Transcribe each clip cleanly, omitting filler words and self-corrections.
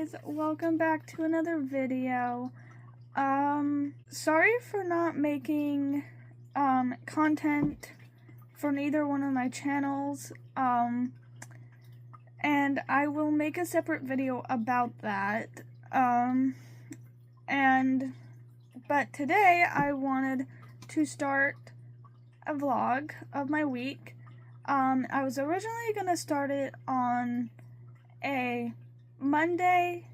guys, welcome back to another video. Sorry for not making content for neither one of my channels, and I will make a separate video about that. But today I wanted to start a vlog of my week. I was originally gonna start it on a Monday,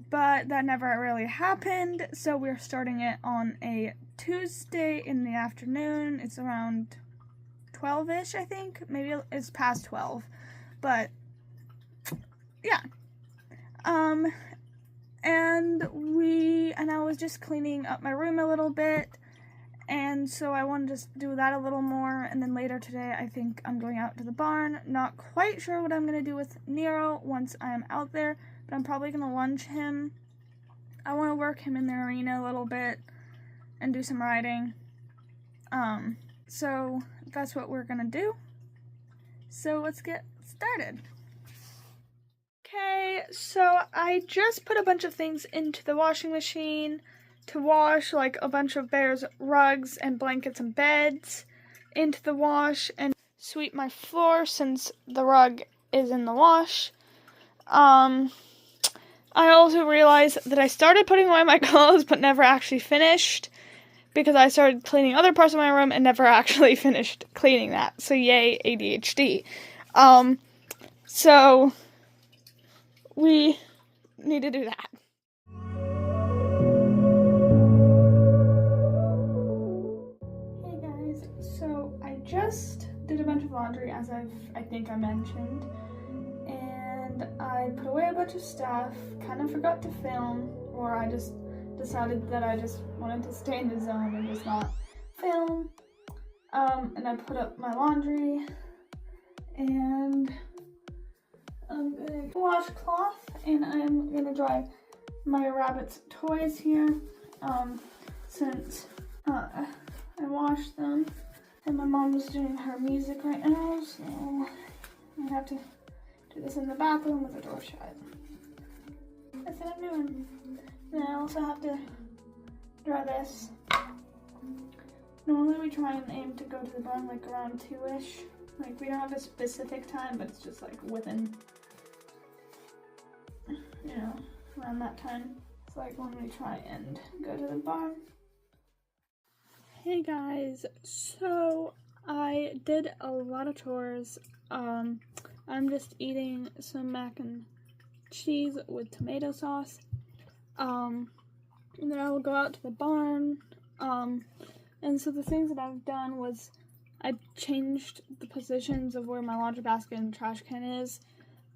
but that never really happened, so we're starting it on a Tuesday in the afternoon. It's around 12-ish, I think. Maybe it's past 12, but yeah. And I was just cleaning up my room a little bit, and so I wanted to do that a little more. And then later today, I think I'm going out to the barn. Not quite sure what I'm going to do with Nero once I am out there, but I'm probably going to lunge him. I want to work him in the arena a little bit and do some riding. So that's what we're going to do. So let's get started. Okay, so I just put a bunch of things into the washing machine to wash, like a bunch of Bear's rugs and blankets and beds into the wash, and sweep my floor since the rug is in the wash. I also realized that I started putting away my clothes but never actually finished, because I started cleaning other parts of my room and never actually finished cleaning that. So yay, ADHD. So we need to do that. So I just did a bunch of laundry, as I think I mentioned, and I put away a bunch of stuff, kind of forgot to film, or I just decided that I just wanted to stay in the zone and just not film. And I put up my laundry, and I'm gonna washcloth, and I'm gonna dry my rabbit's toys here, since I washed them. And my mom is doing her music right now, so I have to do this in the bathroom with the door shut. That's what I'm doing. And I also have to dry this. Normally we try and aim to go to the barn like around 2-ish. Like, we don't have a specific time, but it's just like within, you know, around that time. It's like when we try and go to the barn. Hey guys, so I did a lot of chores. I'm just eating some mac and cheese with tomato sauce. And then I will go out to the barn. And so the things that I've done was I changed the positions of where my laundry basket and trash can is.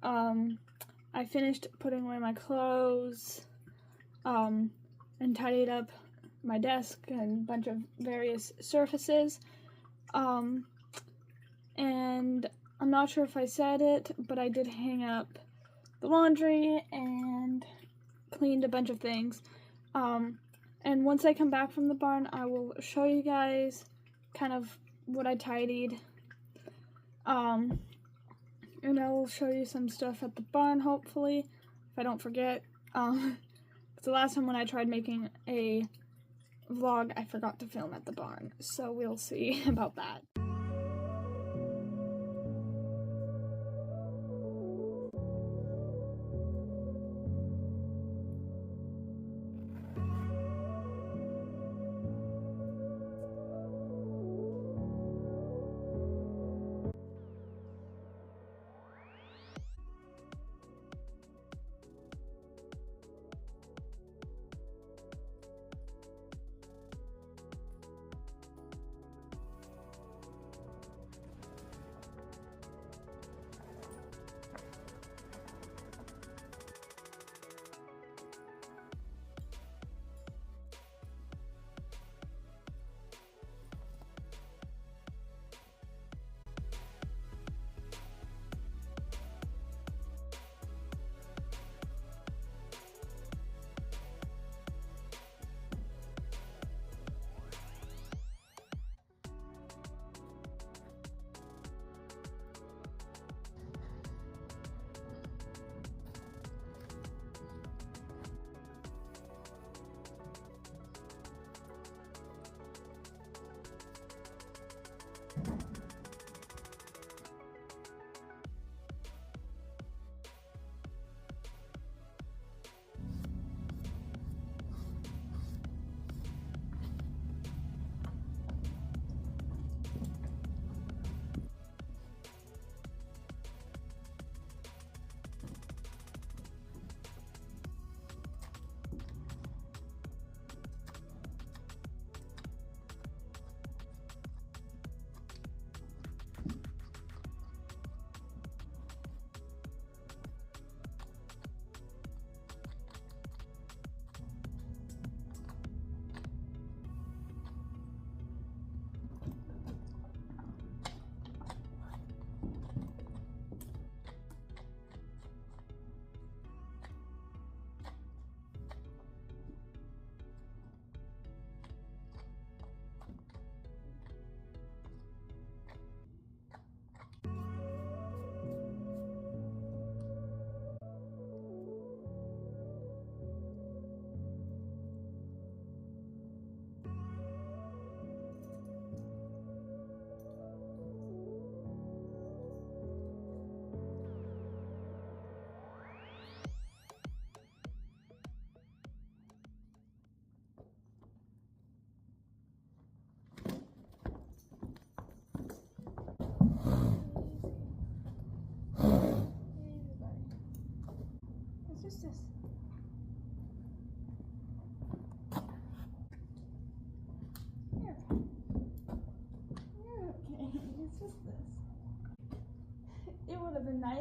I finished putting away my clothes, and tidied up my desk and a bunch of various surfaces. And I'm not sure if I said it, but I did hang up the laundry and cleaned a bunch of things. And once I come back from the barn, I will show you guys kind of what I tidied. And I will show you some stuff at the barn, hopefully, if I don't forget. The last time when I tried making a vlog, I forgot to film at the barn, so we'll see about that.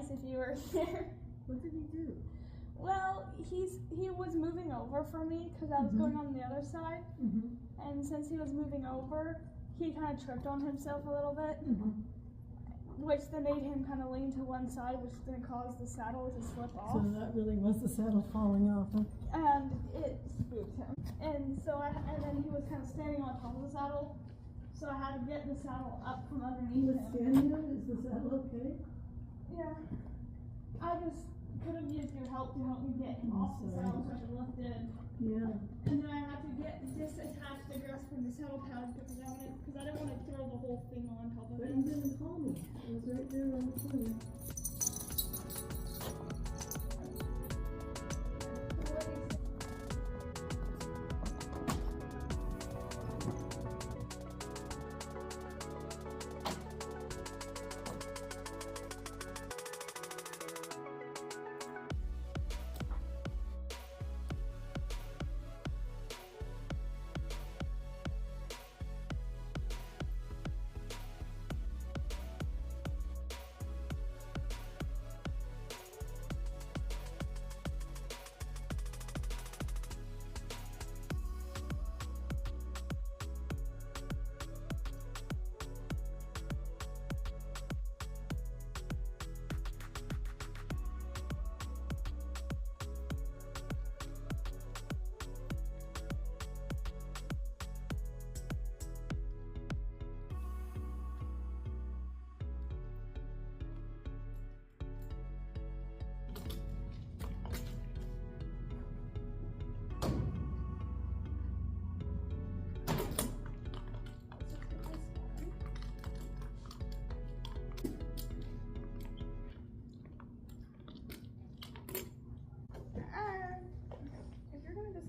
nice if you were here. What did he do? Well, he was moving over for me because I was going on the other side, and since he was moving over, he kind of tripped on himself a little bit, which then made him kind of lean to one side, which then caused the saddle to slip off. So that really was the saddle falling off, huh? And it spooked him. And then he was kind of standing on top of the saddle, so I had to get the saddle up from underneath him. Standing on it? Is the saddle okay? Yeah. I just could have used your help to help me get him off the saddle so I could lift it. Yeah. And then I had to disattach the grass from the saddle pad because I didn't want to throw the whole thing on top of it. But you didn't call me. It was right there on the corner.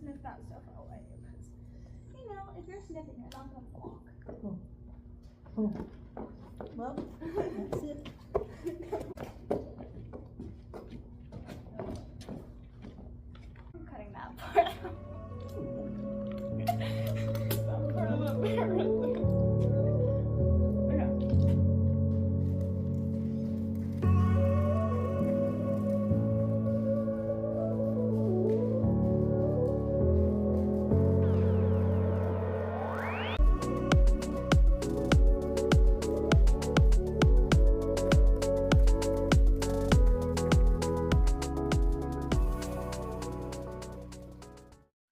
Sniff that stuff away because, if you're sniffing it, I'm gonna walk. Oh. Well, that's it. I'm cutting that part out. That part of the bear.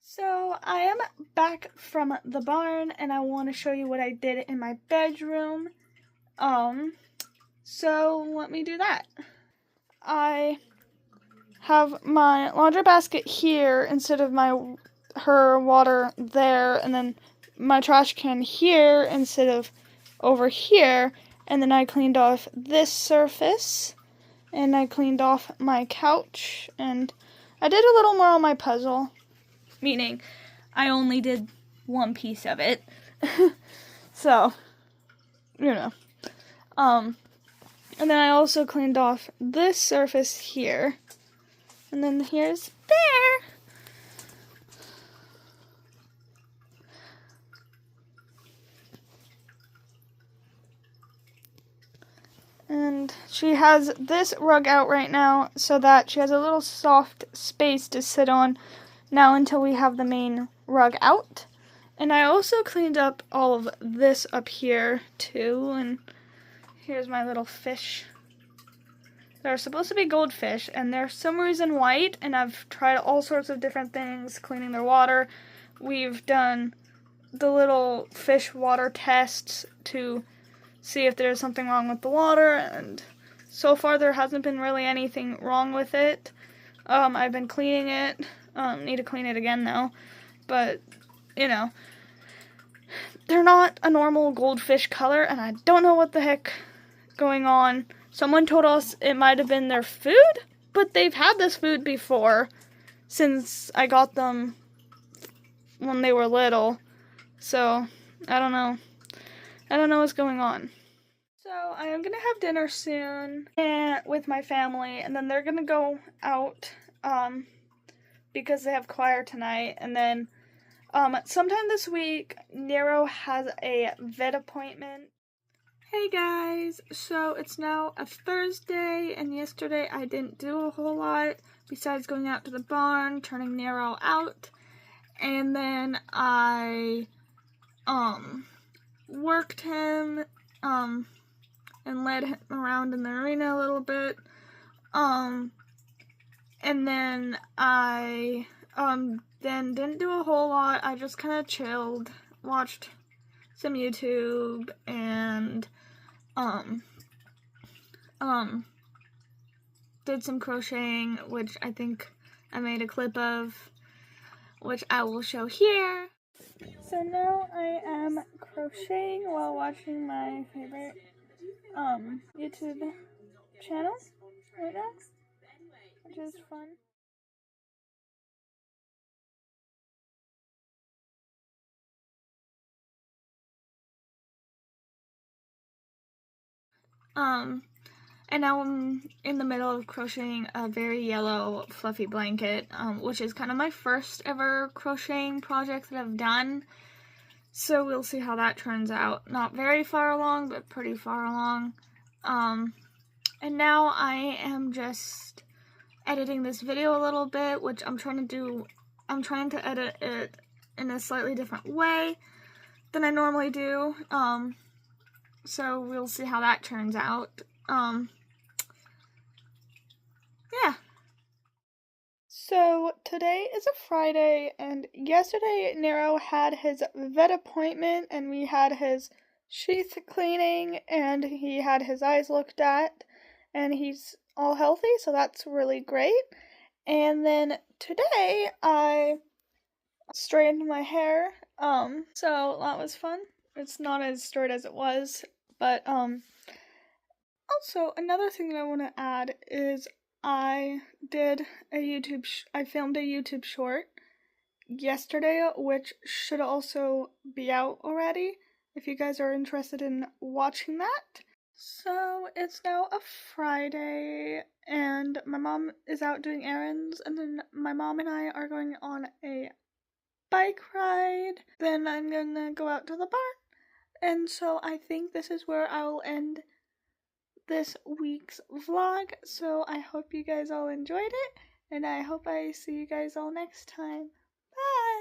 So I am back from the barn and I want to show you what I did in my bedroom. So let me do that. I have my laundry basket here instead of her water there, and then my trash can here instead of over here, and then I cleaned off this surface and I cleaned off my couch, and I did a little more on my puzzle. Meaning, I only did one piece of it. So, and then I also cleaned off this surface here. And then here's Bear. And she has this rug out right now so that she has a little soft space to sit on now until we have the main rug out. And I also cleaned up all of this up here too, and here's my little fish. They're supposed to be goldfish, and they're some reason white, and I've tried all sorts of different things, cleaning their water. We've done the little fish water tests to see if there's something wrong with the water, and so far there hasn't been really anything wrong with it. I've been cleaning it. Need to clean it again though, but they're not a normal goldfish color, and I don't know what the heck going on. Someone told us it might have been their food, but they've had this food before since I got them when they were little, so I don't know what's going on. So I am gonna have dinner soon with my family, and then they're gonna go out because they have choir tonight, and then sometime this week Nero has a vet appointment. Hey guys, so it's now a Thursday, and yesterday I didn't do a whole lot besides going out to the barn, turning Nero out, and then I worked him and led him around in the arena a little bit, and then I then didn't do a whole lot. I just kind of chilled, watched some YouTube, and did some crocheting, which I think I made a clip of, which I will show here. So now I am crocheting while watching my favorite YouTube channel right now, which is fun. And now I'm in the middle of crocheting a very yellow fluffy blanket, which is kind of my first ever crocheting project that I've done. So we'll see how that turns out. Not very far along, but pretty far along. And now I am just editing this video a little bit, which I'm trying to edit it in a slightly different way than I normally do. So we'll see how that turns out. Yeah. So today is a Friday, and yesterday Nero had his vet appointment, and we had his sheath cleaning, and he had his eyes looked at, and he's all healthy, so that's really great. And then today I straightened my hair, so that was fun. It's not as straight as it was, but also another thing that I want to add is I filmed a YouTube short yesterday, which should also be out already if you guys are interested in watching that. So it's now a Friday, and my mom is out doing errands, and then my mom and I are going on a bike ride. Then I'm gonna go out to the barn, and so I think this is where I will end this week's vlog. So I hope you guys all enjoyed it, and I hope I see you guys all next time. Bye!